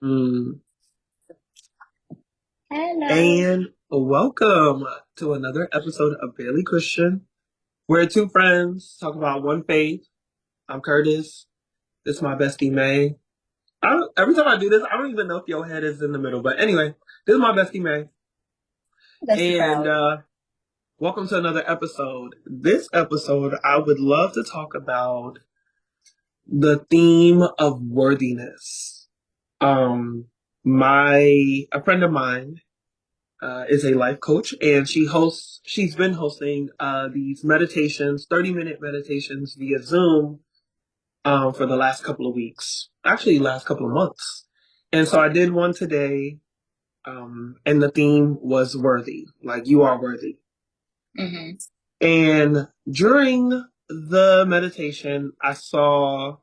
Mm. Hello. And welcome to another episode of Barely Christian. We're two friends talk about one faith. I'm Curtis. This is my bestie May. Every time I do this, I don't even know if your head is in the middle. But anyway, this is my bestie May. That's the And crowd. welcome to another episode. This episode, I would love to talk about the theme of worthiness. Um, a friend of mine is a life coach, and she's been hosting these meditations, 30-minute meditations via Zoom for the last couple of weeks, actually last couple of months. And so I did one today, and the theme was worthy, like you are worthy. Hmm. And during the meditation, I saw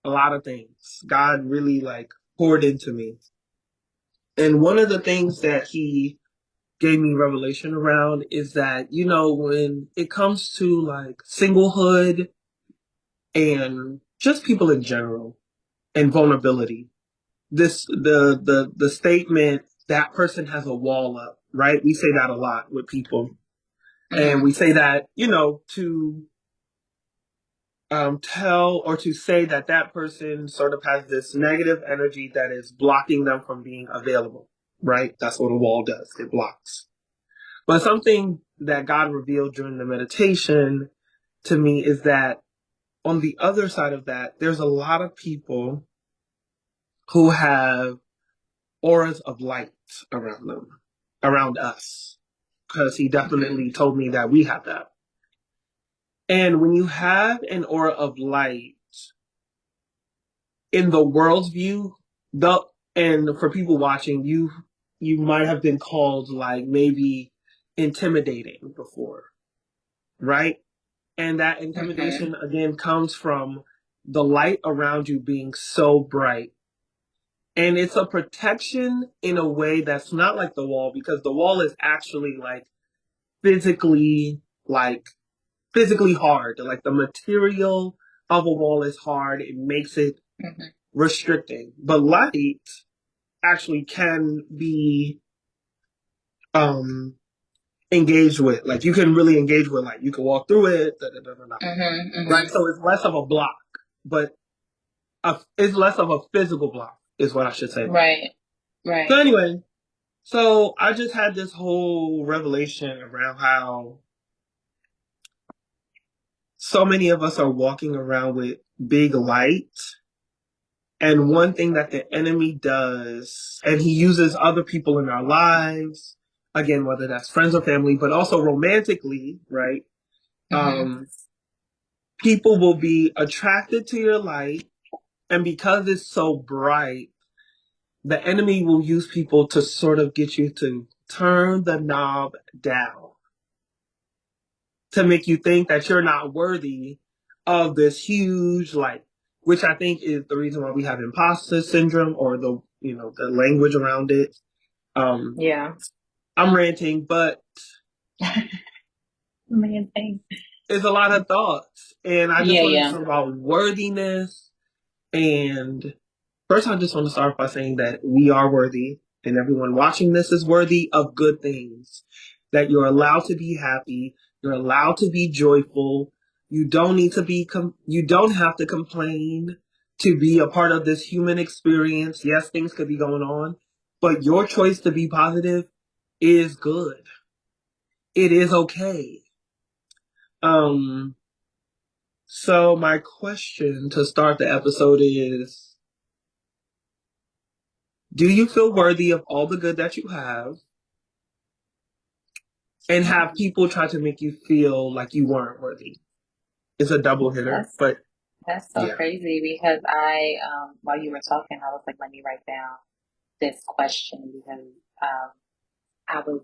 a lot of things. God really like poured into me. And one of the things that he gave me revelation around is that, when it comes to like singlehood and just people in general and vulnerability, the statement that person has a wall up, right? We say that a lot with people. And Hmm. we say that, to tell or to say that that person sort of has this negative energy that is blocking them from being available, right? That's what a wall does. It blocks. But something that God revealed during the meditation to me is that on the other side of that, there's a lot of people who have auras of light around them, around us, because he Hmm. definitely told me that we have that. And when you have an aura of light in the world's view, the and for people watching, you might have been called like maybe intimidating before, right? And that Hmm. intimidation again comes from the light around you being so bright. And it's a protection in a way that's not like the wall, because the wall is actually physically like physically hard. Like the material of a wall is hard. It makes it Hmm. restricting. But light actually can be um engaged with. Like you can really engage with light. You can walk through it, da, da, da, da, da. Hmm. Right? Hmm. So it's less of a block, but it's less of a physical block, is what I should say. Right. So Right. anyway, so I just had this whole revelation around how so many of us are walking around with big light. And one thing that the enemy does, and he uses other people in our lives, again, whether that's friends or family, but also romantically, right? Hmm. Um, People will be attracted to your light. And because it's so bright, the enemy will use people to sort of get you to turn the knob down, to make you think that you're not worthy of this huge light, which I think is the reason why we have imposter syndrome, or the language around it. Um, Yeah. I'm ranting, but Man thing. it's a lot of thoughts, and I just Yeah. wanted to Yeah. talk about worthiness. And first, I just want to start by saying that we are worthy, and everyone watching this is worthy of good things. That you're allowed to be happy, you're allowed to be joyful. You don't need to you don't have to complain to be a part of this human experience. Yes, things could be going on, but your choice to be positive is good. It is okay. Um, so my question to start the episode is, do you feel worthy of all the good that you have, and have people try to make you feel like you weren't worthy? It's a double hitter, That's but that's so yeah. crazy because I while you were talking, I was like, let me write down this question because um I was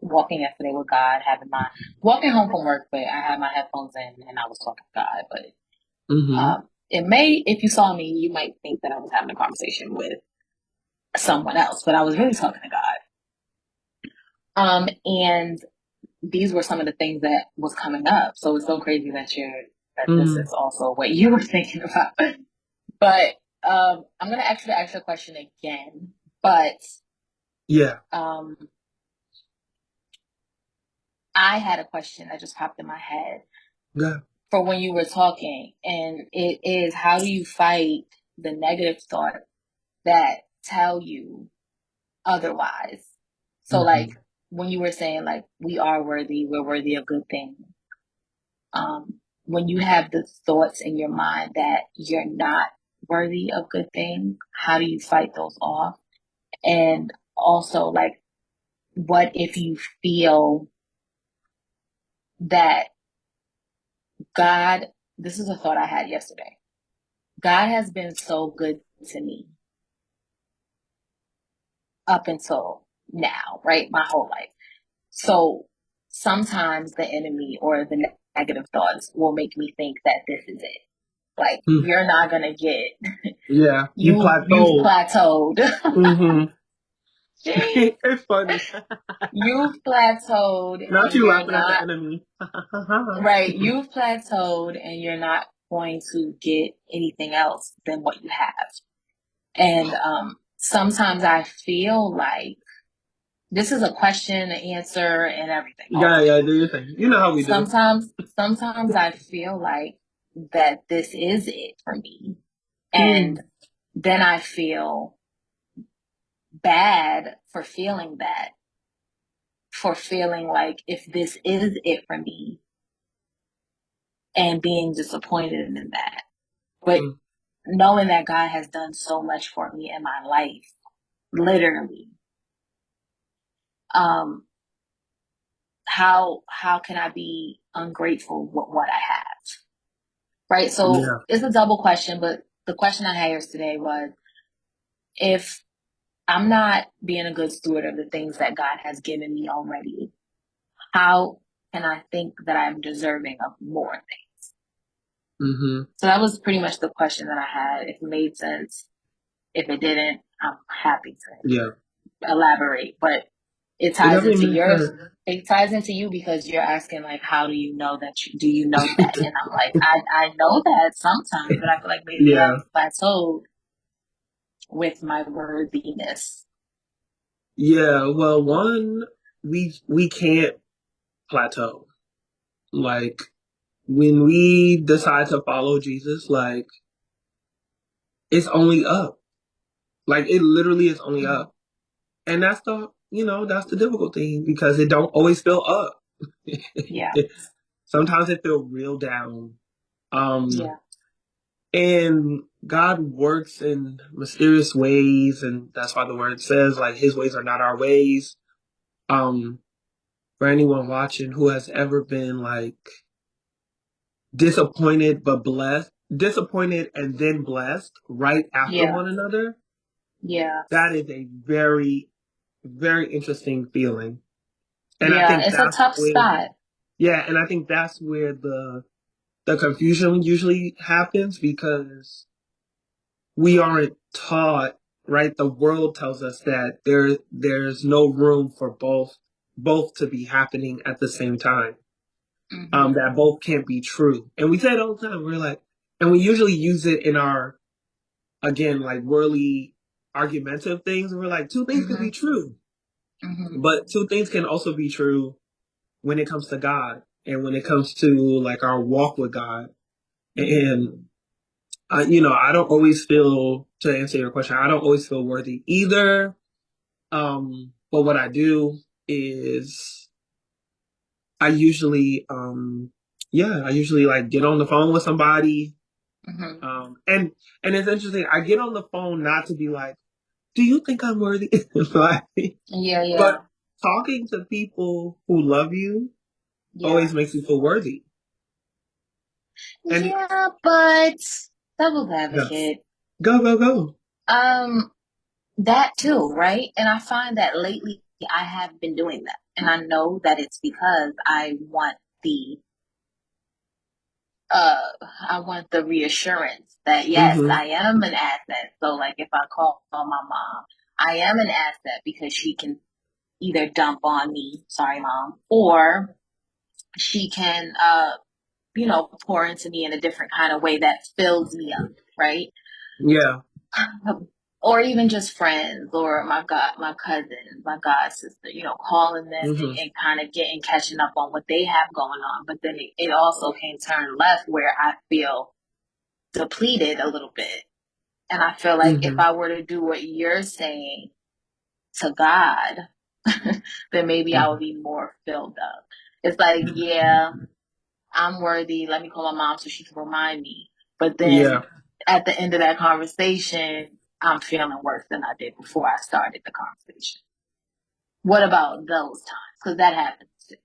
walking yesterday with God, having my walking home from work, but I had my headphones in and I was talking to God, but Mm-hmm. it may, if you saw me, you might think that I was having a conversation with someone else, but I was really talking to God. And these were some of the things that was coming up. So it's so crazy that that this Mm-hmm. is also what you were thinking about. But I'm gonna actually ask you a question again, but Yeah. um, I had a question that just popped in my head Good. for when you were talking, and it is, how do you fight the negative thoughts that tell you otherwise? So, like Hmm. when you were saying, like, we are worthy, we're worthy of good things. When you have the thoughts in your mind that you're not worthy of good things, how do you fight those off? And also, like, what if you feel that God, this is a thought I had yesterday. God has been so good to me up until now, right? My whole life. So sometimes the enemy or the negative thoughts will make me think that this is it. Like, you're not going to get, Yeah. You you've plateaued. plateaued. Hmm. Jeez. It's funny. You've plateaued Not and you you're laughing at the not, enemy. right? You've plateaued and you're not going to get anything else than what you have. And sometimes I feel like this is a question, an answer, and everything all Yeah, in yeah, one. do your thing. You know how we do. Sometimes I feel like that this is it for me. And Mm, then I feel bad for feeling that, for feeling like if this is it for me and being disappointed in that. But mm, knowing that God has done so much for me in my life, literally, um, how can I be ungrateful with what I have? Right? So yeah. it's a double question, but the question I had yesterday was, if I'm not being a good steward of the things that God has given me already, how can I think that I'm deserving of more things? Hmm. So that was pretty much the question that I had. If it made sense, if it didn't, I'm happy to Yeah. elaborate. But it It ties definitely into makes yours. sense. It ties into you because you're asking, like, how do you know that do you know that? And I'm like, I know that sometimes, but I feel like maybe I've Yeah. plateaued with my worthiness. Yeah. Well, one, we can't plateau. Like when we decide to follow Jesus, like it's only up. Like it literally is only Hmm. up. And that's that's the difficult thing because it don't always feel up. Yeah, Sometimes it feel real down. Um, yeah. and God works in mysterious ways, and that's why the word says like His ways are not our ways. Um, for anyone watching who has ever been like disappointed but blessed, disappointed and then blessed right after Yeah, one another, yeah, that is a very, very interesting feeling. And I yeah. think It's a that's tough where, spot. yeah, and I think that's where the confusion usually happens because we aren't taught, right? The world tells us that there's no room for both to be happening at the same time. Hmm. That both can't be true. And we say it all the time. We're like, and we usually use it in our, again, like worldly argumentative things. We're like, two things could be Hmm. true, Hmm. but two things can also be true when it comes to God and when it comes to like our walk with God. Hmm. And I don't always feel, to answer your question, I don't always feel worthy either. But what I do is I usually like get on the phone with somebody. Hmm. And it's interesting. I get on the phone not to be like, do you think I'm worthy? Like, Yeah, yeah, but talking to people who love you yeah. always makes you feel worthy. And Yeah, but devil's go, advocate. go. Um, that too, right? And I find that lately I have been doing that. And I know that it's because the uh I want the reassurance that yes, Mm-hmm. I am an asset. So like if I call my mom, I am an asset because she can either dump on me, sorry mom, or she can pour into me in a different kind of way that fills me up, right? Yeah. or even just friends or my cousins, my god sister, calling them Hmm. and kind of catching up on what they have going on. But then it also can turn left where I feel depleted a little bit. And I feel like if Hmm. I were to do what you're saying to God, then maybe I would Hmm. be more filled up. It's like, yeah, I'm worthy. Let me call my mom so she can remind me. But then Yeah. at the end of that conversation, I'm feeling worse than I did before I started the conversation. What about those times? Because that happens too.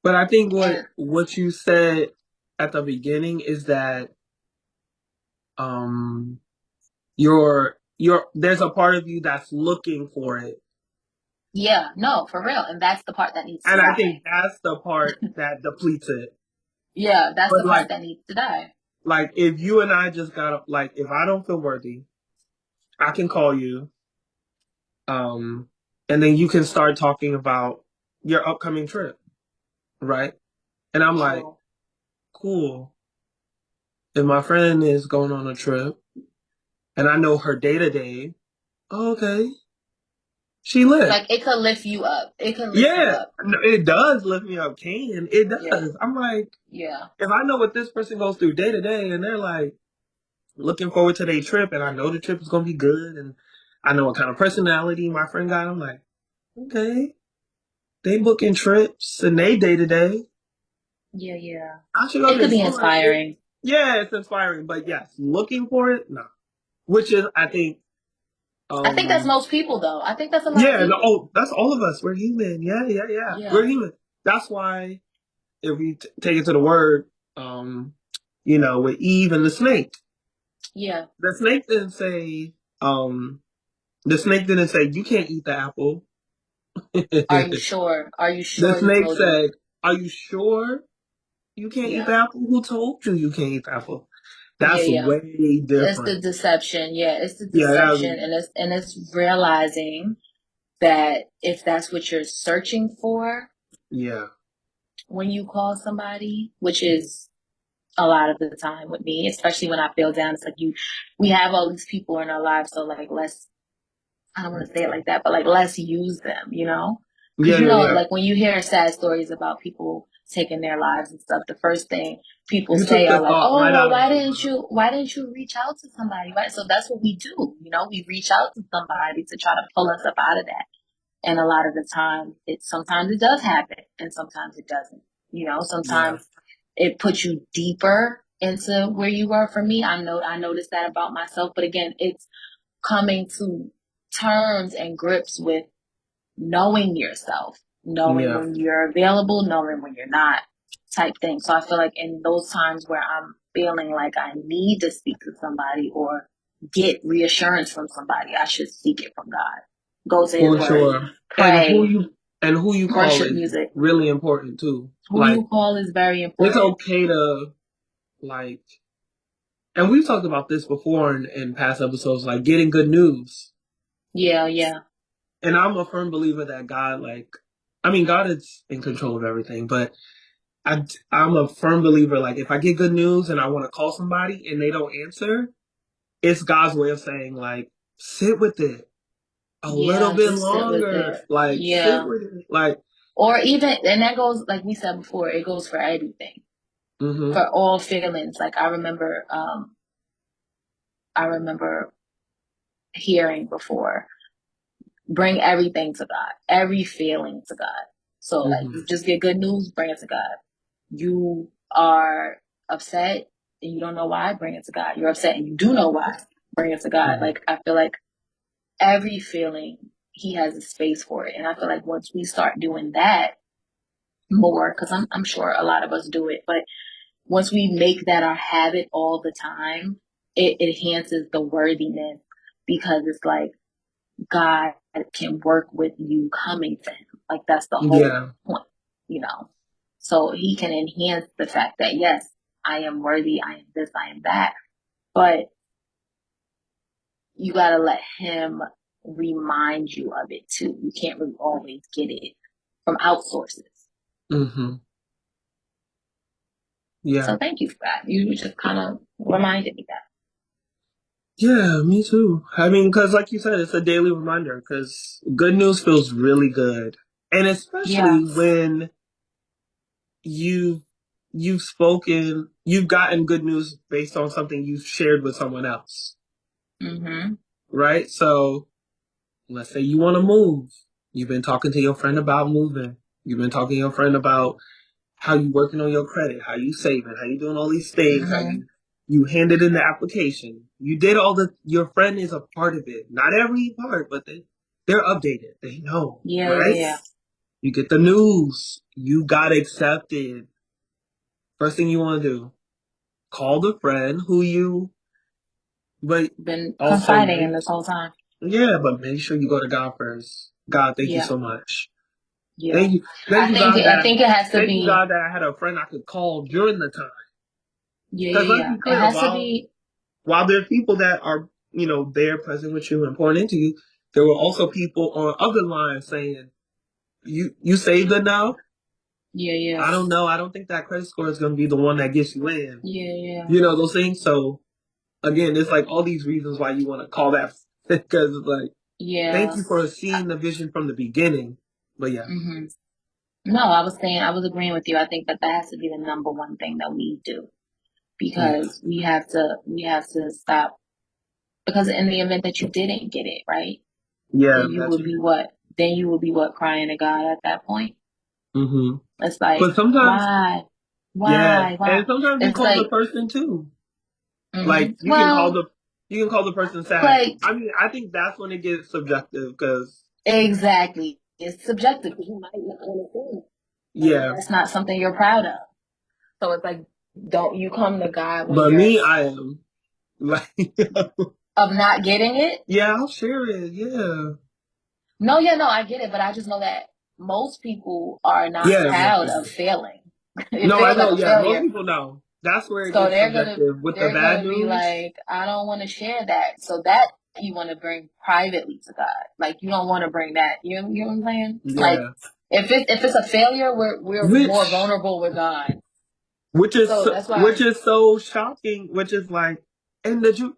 But I think And what you said at the beginning is that um you're there's a part of you that's looking for it. yeah, no, for real. And that's the part that needs to And I die. think that's the part that depletes it. Yeah, that's But the part that needs to die. if you and I just got like if I don't feel worthy, I can call you, um, and then you can start talking about your upcoming trip, right? And I'm like, True. cool. If my friend is going on a trip and I know her day to day, okay, she lit. Like it could lift you up. It can lift you Yeah, up. no, it does lift me up, can. It Yeah. does. I'm like, Yeah. if I know what this person goes through day to day and they're like looking forward to their trip and I know the trip is going to be good and I know what kind of personality my friend got, I'm like, okay, they booking trips and they day to day. Yeah, yeah. I should go It to could this. be I'm like, inspiring. yeah, it's inspiring, but yes, looking for it, no. Which is, I think, I think that's um, most people though. I think that's a lot of yeah, no, people. oh, that's all of us. We're human. Yeah, yeah, yeah. We're Yeah. human. That's why if we take it to the word, um, with Eve and the snake, Yeah. the snake didn't say, the snake didn't say you can't eat the apple. Are you The sure? Are you sure he snake told you? said, "Are you sure you can't eat the Yeah. apple? Who told you you can't eat the apple?" Yeah, That's yeah. way It's the different. deception. Yeah, it's the Yeah, deception and it's realizing that if that's what you're searching for yeah, when you call somebody, which is a lot of the time with me, especially when I feel down, it's like we have all these people in our lives, so like let's I don't want to say it like that, but like let's use them, because yeah, yeah, yeah. like when you hear sad stories about people taking their lives and stuff, the first thing people You took say the are like, thought "Oh, right well, out of why my didn't mouth. you reach out to somebody?" Right? So that's what we do, we reach out to somebody to try to pull us up out of that. And a lot of the time, sometimes it does happen, and sometimes it doesn't. Yeah, Sometimes it puts you deeper into where you were. For me, I noticed that about myself, but again, it's coming to terms and grips with knowing yourself, knowing yeah, when you're available, knowing when you're not, type thing. So I feel like in those times where I'm feeling like I need to speak to somebody or get reassurance from somebody, I should seek it from God. Go to his for word, sure. And pray, who you call worship is music. really important too. Who Like you call is very it's important. okay to like, and we've talked about this before in past episodes, like getting good news. Yeah, yeah, And I'm a firm believer that God, I mean, God is in control of everything, but I'm a firm believer, like, if I get good news and I want to call somebody and they don't answer, it's God's way of saying, like, sit with it a little yeah, bit just sit with longer. it. Like, sit Yeah. with it. Like, Or even, and that goes, like we said before, it goes for everything, mm-hmm, for all feelings. Like I remember hearing before, bring everything to God, every feeling to God. So like mm-hmm, you just get good news, bring it to God. You are upset and you don't know why, bring it to God. You're upset and you do know why, bring it to God. mm-hmm. Like I feel like every feeling he has a space for it. And I feel like once we start doing that more, because I'm sure a lot of us do it, but once we make that our habit all the time, it enhances the worthiness because it's like God can work with you coming to him. Like that's the whole Yeah, point, you know. So he can enhance the fact that yes, I am worthy, I am this, I am that. But you gotta let him remind you of it too. You can't really always get it from outsources. mm-hmm, yeah. So thank you for that. You just kind of reminded me that. Yeah, me too. I mean, because like you said, it's a daily reminder. Because good news feels really good, and especially Yeah. when you you've gotten good news based on something you've shared with someone else, Mhm. right? So let's say you want to move. You've been talking to your friend about moving. You've been talking to your friend about how you working on your credit, how you saving, how you doing all these things, how Mhm. you handed in the application. You did all the your friend is a part of it. Not every part, but they're updated. They know, Yeah, yeah, right? yeah. You get the news. You got accepted. First thing you want to do, call the friend who you but Been also confiding in make this whole time. yeah, but make sure you go to God first. God, thank you Yeah. so much. Yeah. Thank you, God I that think it has to thank you, be. God that I had a friend I could call during the time. Yeah, Because yeah, let's yeah. be It clear, has to be. while there are people that are there present with you and pouring into you, there were also people on other lines saying, "You saved enough? Yeah, yeah. I don't know. I don't think that credit score is going to be the one that gets you in." Yeah, yeah. You know those things. So again, it's like all these reasons why you want to call that because it's like thank Yeah. you for seeing the vision from the beginning. But yeah, Mhm. No, I was saying I was agreeing with you. I think that that has to be the number one thing that we do yeah, because we have to stop because in the event that you didn't get it, right? yeah, Then you that's would be what? Then you would be what crying to God at that point. hmm It's like, But sometimes, why? yeah, Why? and sometimes you It's call the like, person too. Like well, you can call the person sad. like I mean, I think that's when it gets subjective because exactly. It's subjective because you might not understand. Maybe yeah, that's not something you're proud of. So it's like, don't you come to God when but you're me, I am like of not getting it? yeah, I'll share it. Yeah, No, yeah, no, I get it, but I just know that most people are not yeah, most proud of people. failing. It No, I feels like know. a Yeah, most failure. people know. That's where it So gets subjective with the they're bad gonna be news. like, I don't want to share that. So that you want to bring privately to God. Like you don't want to bring that. You know what I'm saying? Like Yeah, if it's a failure, we're more which vulnerable with God. which is So that's which why. is so shocking. Which is like, and the you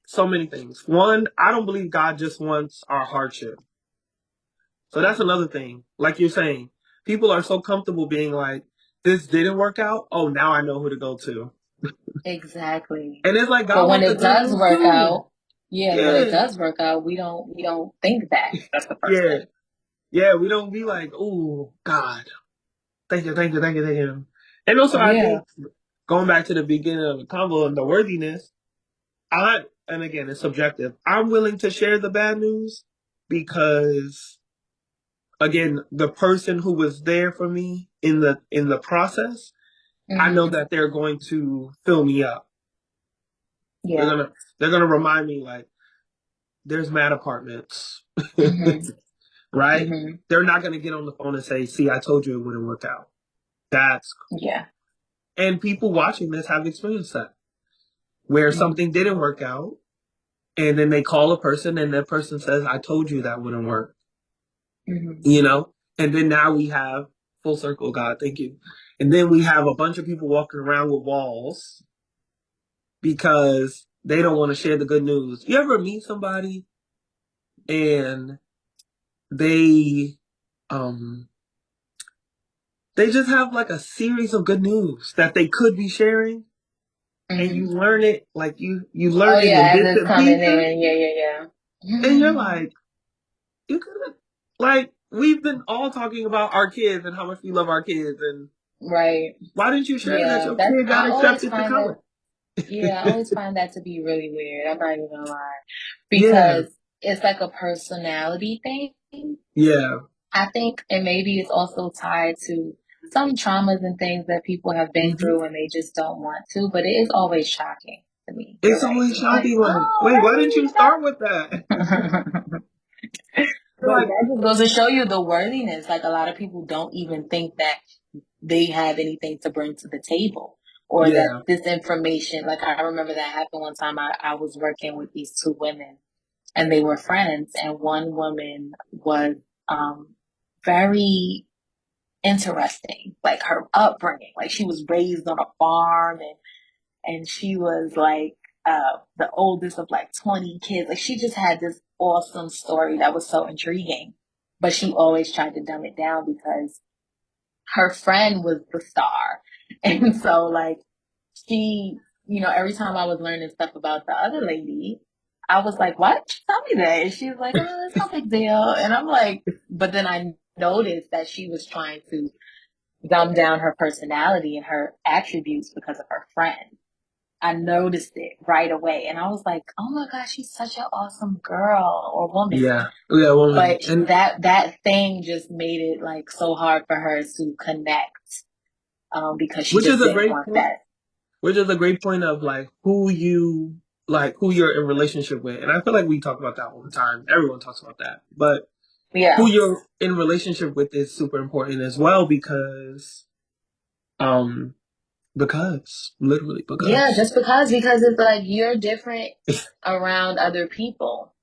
so many things. One, I don't believe God just wants our hardship. So that's Mhm. another thing. Like you're saying, people are so comfortable being like, this didn't work out. Oh, now I know who to go to. Exactly. And it's like But God when wants the it good does news work too. out, yeah, when it Yeah. does work out, we don't think that. That's the first Yeah. thing. Yeah. We don't be like, oh, God, thank you, thank you, thank you, thank you. And also, I Yeah. think going back to the beginning of the convo and the worthiness, and again, it's subjective. I'm willing to share the bad news because, again, the person who was there for me in the process, I know Mhm. that they're going to fill me up. They're Yeah. gonna they're gonna remind me like there's mad apartments, Mhm. right? Mhm. They're not gonna get on the phone and say, "See, I told you it wouldn't work out." That's Yeah. and people watching this have experienced that where Mhm. something didn't work out, and then they call a person, and that person says, "I told you that wouldn't work," Mhm. you know. And then now we have full circle, God, thank you. And then we have a bunch of people walking around with walls because they don't want to share the good news. You ever meet somebody and they um they just have like a series of good news that they could be sharing and you Mhm. learn it like you Oh learn it in yeah, as bits it's and coming pieces in. Yeah, yeah, and you're yeah. like you could like we've been all talking about our kids and how much we love our kids and Right. why didn't you share that Yeah. your That's kid got I always accepted to find that. college? Yeah, I always find that to be really weird. I'm not even gonna lie, Yeah, because it's like a personality thing. yeah. I think, and maybe it's also tied to some traumas and things that people have been hmm through and they just don't want to. But it is always shocking to me. You're It's right. always It's like, shocking. Like, oh, wait, why didn't you really? start with that? You're But like, that just goes to show you the worthiness. Like a lot of people don't even think that they have anything to bring to the table or that yeah, this information, like I remember that happened one time. I was working with these two women and they were friends and one woman was, um, very interesting, like her upbringing. Like she was raised on a farm and she was like, the oldest of like 20 kids. Like she just had this awesome story that was so intriguing, but she always tried to dumb it down because her friend was the star. And so like she, every time I was learning stuff about the other lady, I was like, why didn't you tell me that? And she was like, oh, it's no big deal. And I'm like, but then I noticed that she was trying to dumb down her personality and her attributes because of her friend. I noticed it right away. And I was like, oh my gosh, she's such an awesome girl or woman. Yeah, yeah, woman, But and that thing just made it like so hard for her to connect, because she which is just a didn't great want point. that. Which is a great point of like who you're in relationship with, and I feel like we talk about that all the time. Everyone talks about that, but who Yeah. you're in relationship with is super important as well um because literally Yeah, because just because it's like you're different around other people.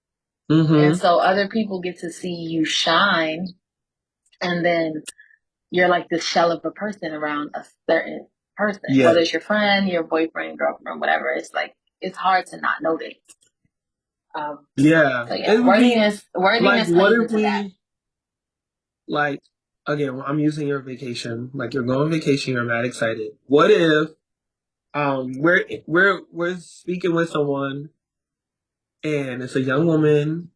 And mm-hmm. so other people get to see you shine, and then you're like this shell of a person around a certain person, Yeah, whether it's your friend, your boyfriend, girlfriend, whatever. It's like it's hard to not notice. Um, yeah, so yeah, it would be like worthiness what plays if into that. we like again I'm using your vacation, like you're going on vacation, you're mad excited. What if we're speaking with someone and it's a young woman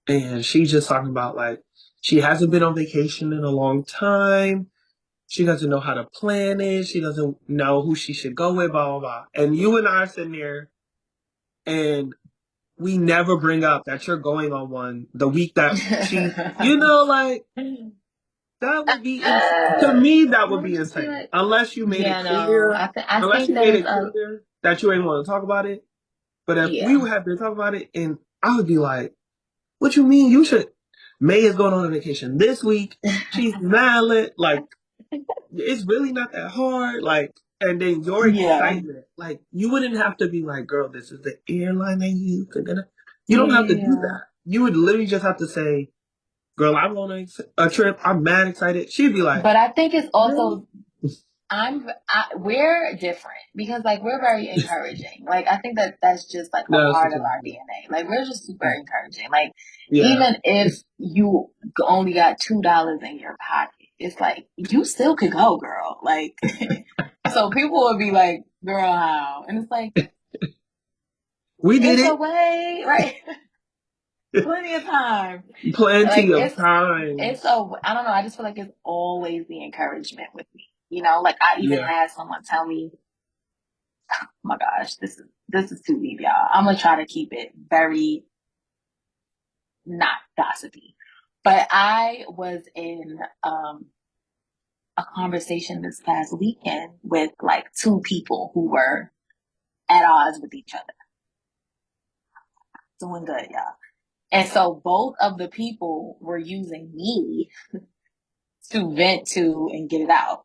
and she's just talking about like she hasn't been on vacation in a long time. She doesn't know how to plan it. She doesn't know who she should go with, blah blah blah. And you and I are sitting there, and we never bring up that you're going on one the week that she, like that would be to me that would I'll be just be insane like, unless you made it yeah, no, clear, I unless think you that made is it a clear that you ain't want to talk about it. But if we yeah, would have to talk about it, and I would be like, what you mean? You should. May is going on a vacation this week. She's mad lit. Like, it's really not that hard. Like, and then your yeah, excitement. Like, you wouldn't have to be like, girl, this is the airline I use. You don't have to do yeah. that. You would literally just have to say, girl, I'm on a trip. I'm mad excited. She'd be like, But I think it's really? also we're different because like we're very encouraging. Like I think that that's just like a No, that's the part of thing. our DNA. Like we're just super encouraging. Like Yeah. even if you only got $2 in your pocket, it's like you still could go, girl. Like so people would be like, "Girl, how?" And it's like We did it's a it. way, right? Plenty of time. Like Plenty of times. I don't know. I just feel like it's always the encouragement with me. Like I even Yeah. had someone tell me, oh my gosh, this is too deep, y'all. I'm gonna try to keep it very not gossipy. But I was in a conversation this past weekend with like two people who were at odds with each other. Doing good, y'all. And so both of the people were using me to vent to and get it out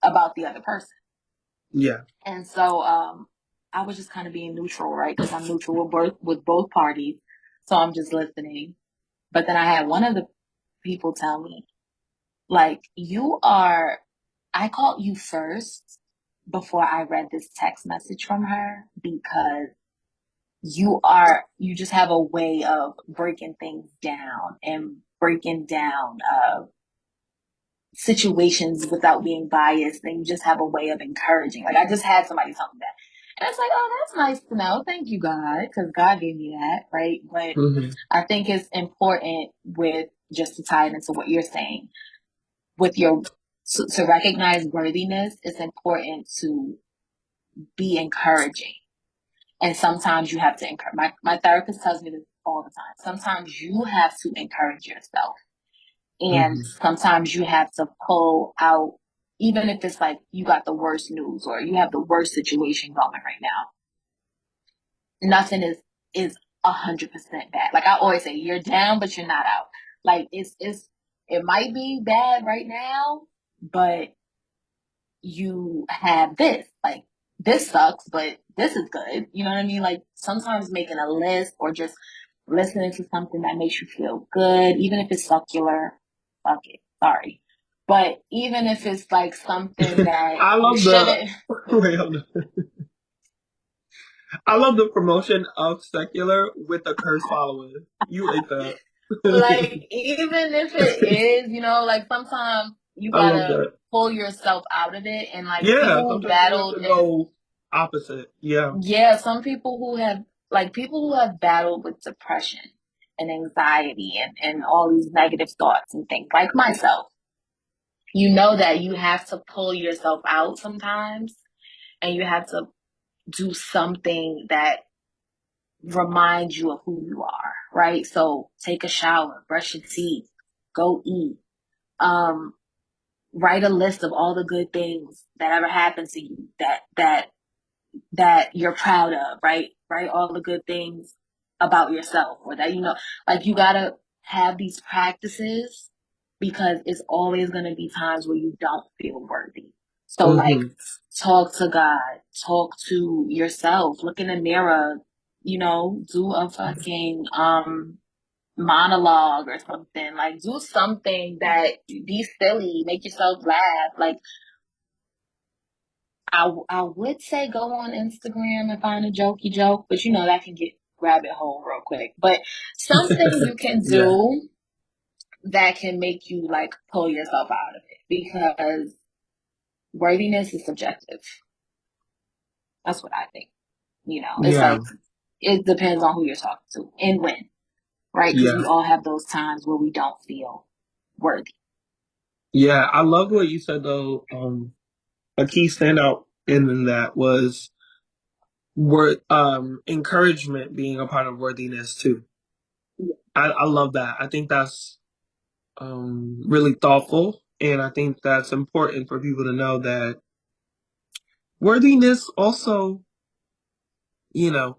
about the other person. Yeah. And so I was just kind of being neutral, right? Because I'm neutral with both parties. So I'm just listening. But then I had one of the people tell me, like, I called you first before I read this text message from her because you just have a way of breaking things down and breaking down situations without being biased. And you just have a way of encouraging. Like, I just had somebody tell me that. And it's like, oh, that's nice to know. Thank you, God, because God gave me that, right? But Hmm. I think it's important just to tie it into what you're saying, with to recognize worthiness, it's important to be encouraging. And sometimes you have to encourage. My therapist tells me this all the time. Sometimes you have to encourage yourself. And Hmm. sometimes you have to pull out, even if it's like you got the worst news or you have the worst situation going right now. Nothing is 100% bad. Like I always say, you're down, but you're not out. Like it might be bad right now, but you have this. Like this sucks, but this is good. You know what I mean? Like sometimes making a list or just listening to something that makes you feel good, even if it's secular, fuck it. Sorry. But even if it's like something that I you love the shouldn't, wait, hold on. I love the promotion of secular with a curse following. You ate that. Like, even if it is, like sometimes you I love gotta that. pull yourself out of it. And like Yeah, people who sometimes you have battled to this, go opposite. Yeah. yeah, some people who have, like people who have battled with depression and anxiety and all these negative thoughts and things, like myself, that you have to pull yourself out sometimes and you have to do something that reminds you of who you are, right? So take a shower, brush your teeth, go eat, um, write a list of all the good things that ever happened to you that you're proud of, right? Write all the good things about yourself or that like you gotta have these practices because it's always gonna be times where you don't feel worthy. So like Hmm. talk to God, talk to yourself, look in the mirror, do a fucking monologue or something. Like do something that be silly, make yourself laugh. Like I would say go on Instagram and find a jokey joke, but that can get rabbit hole real quick. But something you can Yeah. do that can make you like pull yourself out of it because worthiness is subjective. That's what I think. It's Yeah. like it depends on who you're talking to and when, right? Because Yeah. we all have those times where we don't feel worthy. Yeah. I love what you said though. A key standout in that was encouragement being a part of worthiness too. I love that. I think that's really thoughtful, and I think that's important for people to know that worthiness also, you know,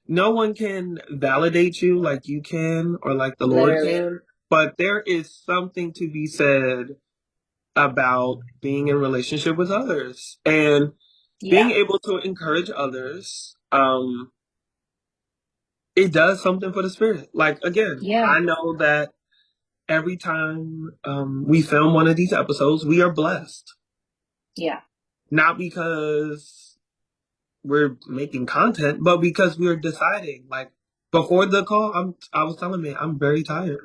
no one can validate you like you can or like the Lord Literally. can, but there is something to be said about being in relationship with others and being Yeah. able to encourage others. It does something for the spirit. Like again, Yeah. I know that every time we film one of these episodes, we are blessed. Yeah. Not because we're making content, but because we're deciding. Like before the call, I was telling me I'm very tired.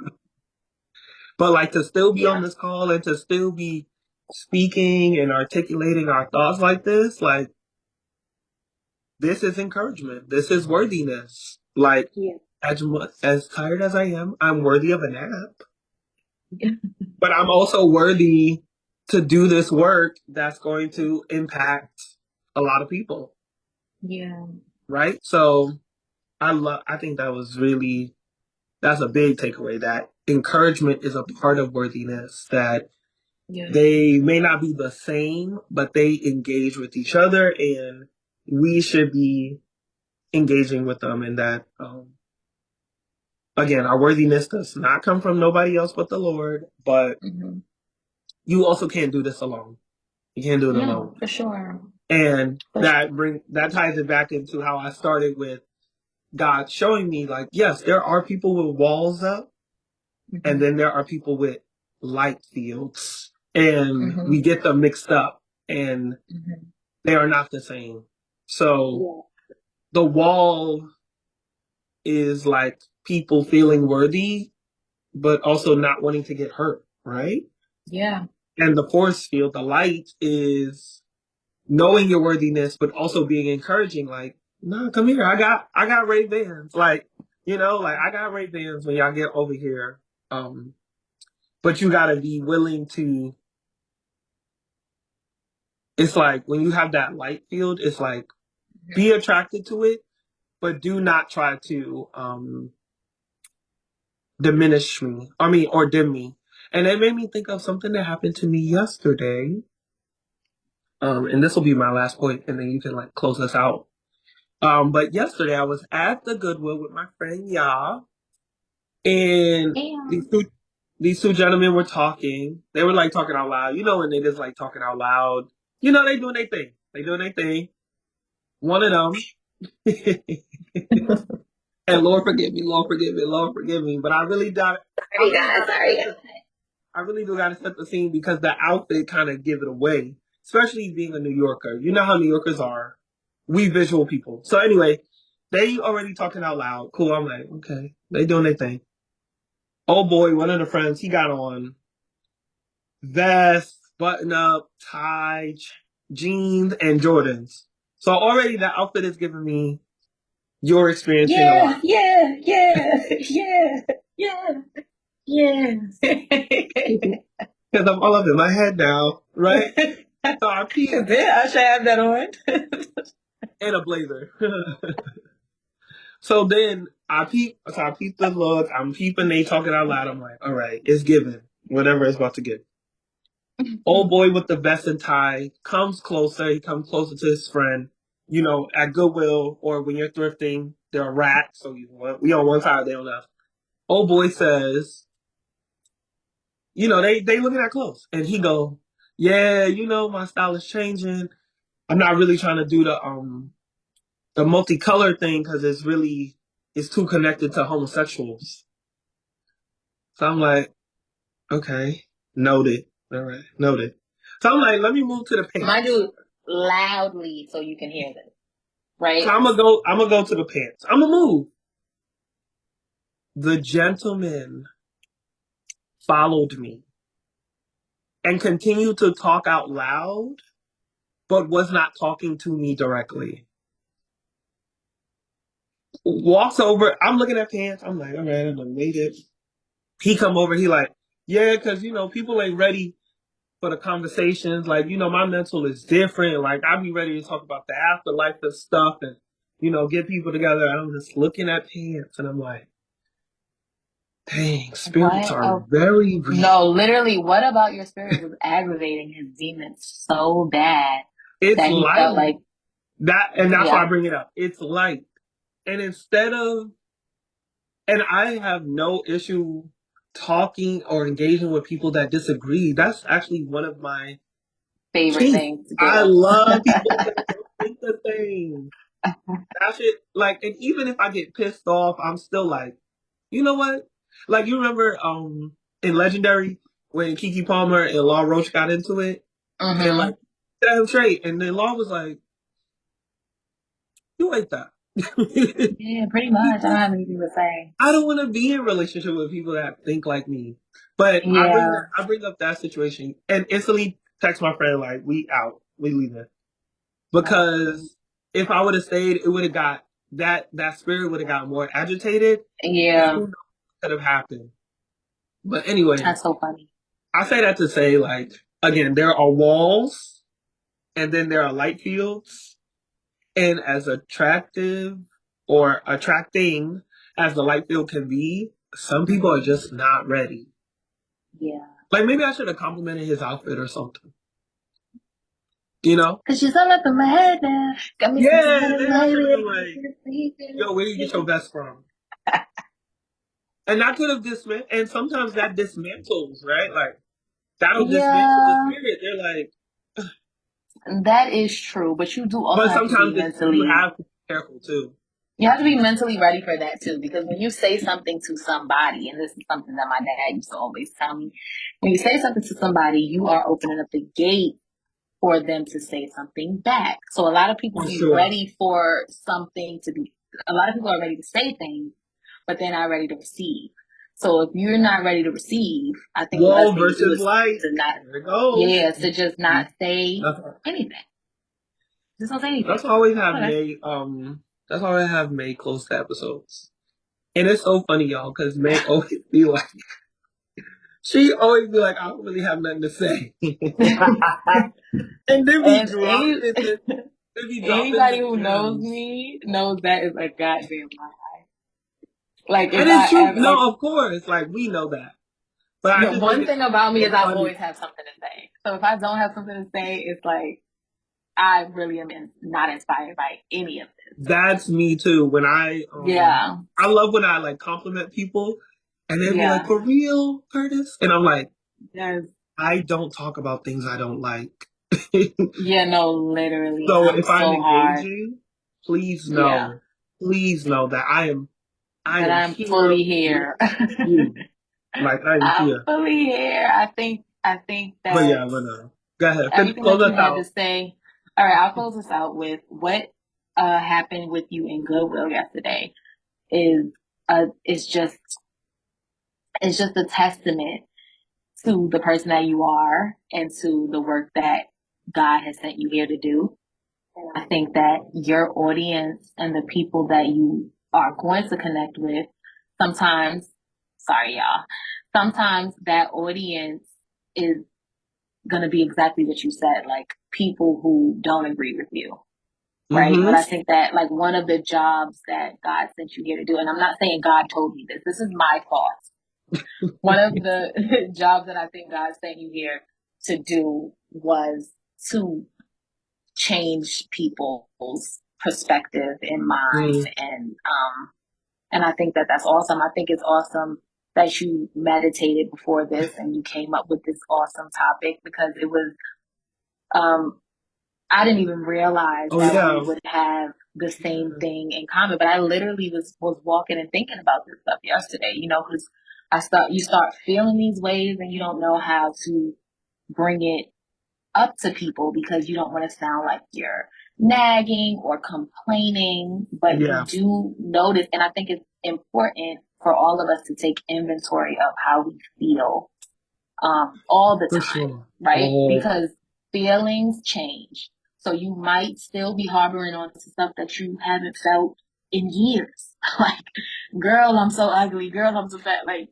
But like to still be on Yeah. this call and to still be speaking and articulating our thoughts like this, like this is encouragement. This is worthiness. Like Yeah. as tired as I am, I'm worthy of a nap. But I'm also worthy to do this work that's going to impact a lot of people, Yeah. right? So I think that's a big takeaway that encouragement is a part of worthiness, that Yeah. they may not be the same, but they engage with each other and we should be engaging with them, and that again, our worthiness does not come from nobody else but the Lord, but Hmm. you also can't do this alone. You can't do it No, alone. for sure. And For sure. that ties it back into how I started with God showing me, like, yes, there are people with walls up, and Hmm. then there are people with light fields, and Hmm. we get them mixed up, and Hmm. they are not the same. So Yeah. the wall is like people feeling worthy, but also not wanting to get hurt, right? Yeah. And the force field, the light, is knowing your worthiness, but also being encouraging. Like, no, come here. I got Ray Bans. Like, like I got Ray Bans when y'all get over here. Um, but you gotta be willing to. It's like when you have that light field, it's like be attracted to it, but do not try to diminish me. I mean, or dim me. And it made me think of something that happened to me yesterday. And this will be my last point, and then you can like close us out. But yesterday I was at the Goodwill with my friend Ya, and these Damn. two these two gentlemen were talking. They were like talking out loud. You know when they just like talking out loud. They doing their thing. They doing their thing. One of them, and Lord forgive me, Lord forgive me, Lord forgive me. But I Sorry, really guys. got, Sorry. I really do got to set the scene because the outfit kind of give it away. Especially being a New Yorker. You know how New Yorkers are. we visual people. So anyway, they already talking out loud. Cool. I'm like, okay, they doing their thing. Oh boy, one of the friends, he got on vest, button up, tie, jeans, and Jordans. So already that outfit is giving me you're experiencing a Yeah, lot. yeah, yeah, yeah, yeah, yeah. Because I'm all up in my head now, right? So I peep Did Usher have that on? in a blazer. So then I peep the look, I'm peeping, they talking out loud. I'm like, all right, it's given. Whatever it's about to give. Old boy with the vest and tie comes closer. He comes closer to his friend. You know, at Goodwill or when you're thrifting, there are racks. So we on one side, they on the other. Old boy says, you know, they looking at clothes, and he go, yeah, you know, my style is changing. I'm not really trying to do the multicolored thing because it's too connected to homosexuals. So I'm like, okay, noted. All right, noted. So I'm like, let me move to the Mind pants. you, loudly so you can hear this, right? So I'm gonna go to the pants. I'm gonna move. The gentleman followed me and continued to talk out loud, but was not talking to me directly. Walks over. I'm looking at pants. I'm like, all right, I'm gonna wait it. He come over. He like, yeah, because you know people ain't ready for the conversations. Like, you know, my mental is different. Like, I be ready to talk about the afterlife and stuff, and you know, get people together. I'm just looking at pants, and I'm like, dang, spirits What? are Oh, very real. no, literally, what about your spirit was aggravating his demons so bad It's that he light felt like, that, and that's why I yeah, bring it up. It's light, and and I have no issue talking or engaging with people that disagree. That's actually one of my favorite kinks. thing to I do. love people that don't think the same. That shit, like, and even if I get pissed off, I'm still like, you know what? Like, you remember in Legendary when Kiki Palmer and Law Roach got into it, and like, Mm-hmm. damn straight, and then Law was like, you ain't that. Yeah, pretty much. I don't have anything to say. I don't want to be in a relationship with people that think like me. But Yeah. I bring up that situation and instantly text my friend like, we out, we leaving, Right. because if I would have stayed, it would have got that spirit would have got more agitated, and who Yeah. knows what could have happened. But anyway, That's so funny. I say that to say, like, again, there are walls and then there are light fields, and as attractive or attracting as the light field can be, some people are Hmm. just not ready. Yeah. Like maybe I should have complimented his outfit or something. You know? Cause she's all up in my head now. Got me thinking Yeah, about it then I should have lately. been like, yo, where do you get your vest from? And that could have dismantled, and sometimes that dismantles, right? Like, that'll dismantle the Yeah, spirit. They're like, that is true. But you do also but have to be sometimes you mentally, have to be careful too. you have to be mentally ready for that too. Because when you say something to somebody, and this is something that my dad used to always tell me, when you say something to somebody, you are opening up the gate for them to say something back. So a lot of people For be sure. ready for something to be, a lot of people are ready to say things, but they're not ready to receive. So if you're not ready to receive, I think the best Wall thing to do versus is light. to not, There it goes. yeah, to just not say That's, anything. Just don't say anything. that's why I always have Okay. May, that's why I have May close the episodes. And it's so funny, y'all, because May always be like, she always be like, I don't really have nothing to say. And then be And any dropping this, then be dropping anybody the who knows gems. me knows that is a goddamn lie. Like if And it's I true. ever like No, of course. Like, we know that. But I the just think one it's thing about me is so I funny. always have something to say. So if I don't have something to say, it's like I really am not inspired by any of this. That's me too. When Yeah, I love when I like compliment people and they'll be like, yeah, for real, Curtis? And I'm like, yes, I don't talk about things I don't like. yeah. No, literally, So I'm if I'm so hard. engaging, Yeah, please know that I that am I'm here fully with here. you. Like I am I'm here. fully here. I think But that yeah, go ahead. everything Close that you us had to out. say. All right, I'll close this out with what. happened with you in Goodwill yesterday is is just it's just a testament to the person that you are and to the work that God has sent you here to do. I think that your audience and the people that you are going to connect with sometimes, sorry y'all, sometimes that audience is going to be exactly what you said, like people who don't agree with you, right? But Mm-hmm. I think that like one of the jobs that God sent you here to do, and I'm not saying God told me this is my thoughts. One of the jobs that I think God sent you here to do was to change people's perspective and mind, and I think that that's awesome. I think it's awesome that you meditated before this and you came up with this awesome topic because it was um I didn't even realize Oh that we yeah. would have the same thing in common. But I literally was walking and thinking about this stuff yesterday, because you start feeling these ways and you don't know how to bring it up to people because you don't want to sound like you're nagging or complaining, but you Yeah. do notice, and I think it's important for all of us to take inventory of how we feel all the For time, sure. right? Oh Because feelings change. So you might still be harboring on to stuff that you haven't felt in years. Like, girl, I'm so ugly. Girl, I'm so fat. Like,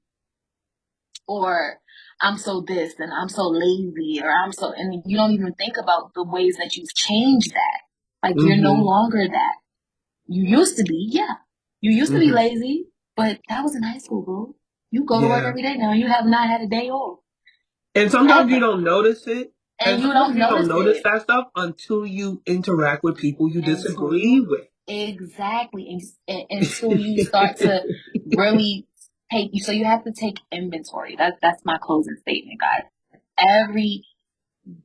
or I'm so this and I'm so lazy or and you don't even think about the ways that you've changed that. Like, you're no mm-hmm. longer that. You used to be, yeah. You used to be Mm-hmm. lazy, but that was in high school, bro. You go to work Yeah. every day now. You have not had a day off And sometimes you ever. don't notice it. And And you sometimes don't you don't notice notice it that stuff until you interact with people you until disagree you with. exactly until you start to really take you. So you have to take inventory. That's my closing statement, guys. Every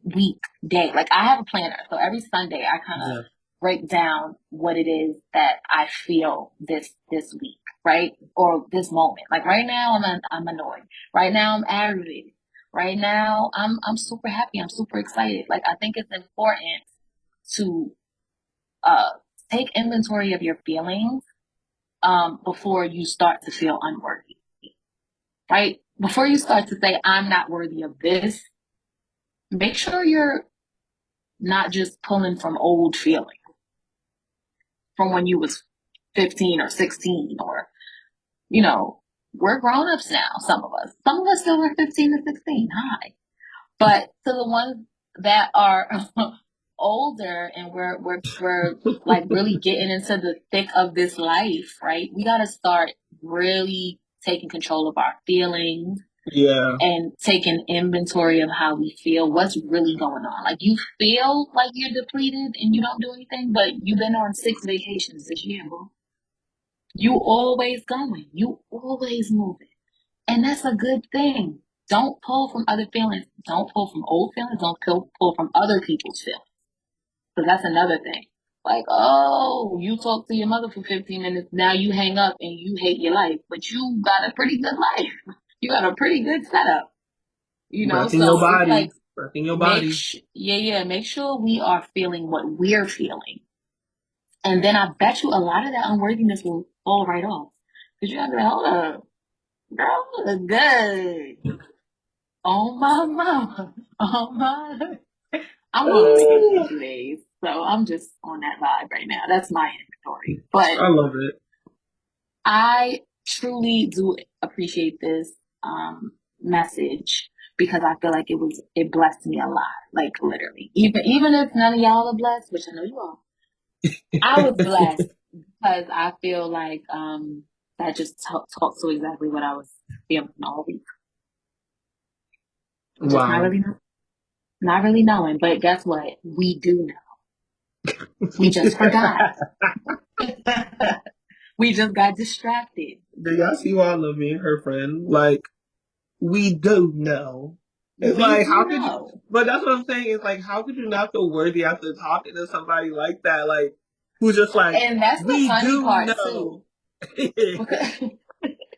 weekday, like I have a planner, so every Sunday I kind of Yeah. break down what it is that I feel this week, right, or this moment. Like right now, I'm annoyed. Right now, I'm aggravated. Right now, I'm super happy. I'm super excited. Like I think it's important to uh, take inventory of your feelings before you start to feel unworthy, right? Before you start to say, I'm not worthy of this, make sure you're not just pulling from old feelings from when you was 15 or 16 or, we're grown-ups now, some of us. Some of us still are 15 to 16. Hi. But to the ones that are older and we're like really getting into the thick of this life, right? We got to start really taking control of our feelings Yeah. and taking inventory of how we feel, what's really going on. Like you feel like you're depleted and you don't do anything, but you've been on 6 vacations this year, bro. You always going, you always moving. And that's a good thing. Don't pull from other feelings. Don't pull from old feelings. Don't pull from other people's feelings. Because that's another thing. Like, oh, you talk to your mother for 15 minutes. Now you hang up and you hate your life. But you got a pretty good life. You got a pretty good setup. Breath in your So it's like, body. Breath in your body. make sure we are feeling what we're feeling. And then I bet you a lot of that unworthiness will fall right off. Because you're going to be like, hold up, girl, look good. Oh my mama. Oh my. I'm on a vacation in Ooh, 2 days. So I'm just on that vibe right now. That's my inventory. But I love it. I truly do appreciate this message because I feel like it blessed me a lot. Like literally. Even if none of y'all are blessed, which I know you are, I was blessed because I feel like that just talks to exactly what I was feeling all week. Just Wow. not really knowing. But guess what? We do know. We just forgot. We just got distracted. Do y'all see why I love me and her friend? Like, we do know. It's We like, do how could you? know. But that's what I'm saying. It's like, how could you not feel worthy after talking to somebody like that? Like, who's just like, And that's the we funny do part know. too. Because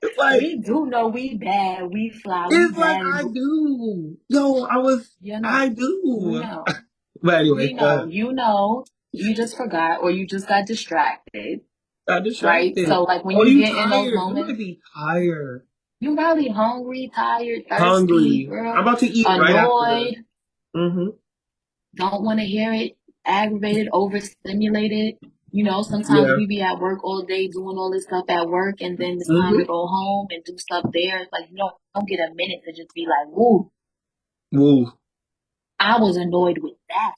It's like, we do know we bad, we fly, we it's like, bad I and do. Yo, I you know, I you do. know. But We anyway, go know, ahead. you know. You just forgot, or you just got distracted, Got right? distracted. So like when Or you you get in those tired. You might moments, be tired. you probably hungry, tired, thirsty, Hungry. girl, I'm about to eat right after this. annoyed, Mm-hmm. don't want to hear it, aggravated, overstimulated. You know, sometimes Yeah. we be at work all day doing all this stuff at work, and then it's time to Mm-hmm. go home and do stuff there. It's like you don't get a minute to just be like, "Woo, Woo. I was annoyed with that."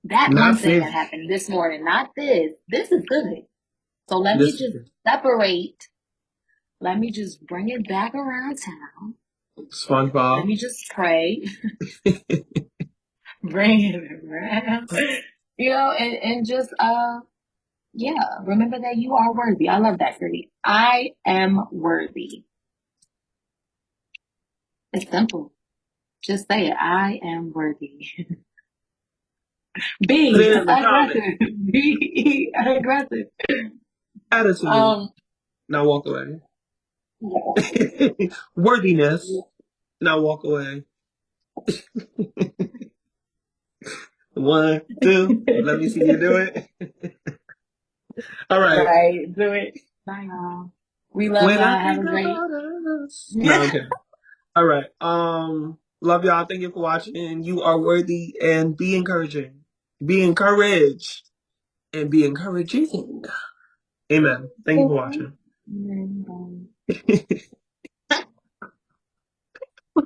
That one Not thing that finished. happened this morning, not this. This is good. So let me This just separate. Let me just bring it back around town. Let SpongeBob. me just pray, bring it around, and just yeah, remember that you are worthy. I love that for you. I am worthy. It's simple. Just say it. I am worthy. Put Be it in the comment. aggressive. Be aggressive. Attitude. Um, Now walk away. yeah. Worthiness. Now walk away. One, two. Let me see you do it. All right. Right. Do it. Bye, y'all. We love When I y'all. Have think a great. about us. No, okay. All right. Love y'all. Thank you for watching. You are worthy and be encouraging. Be encouraged and be encouraging. Amen. Thank you for watching.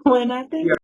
When I think.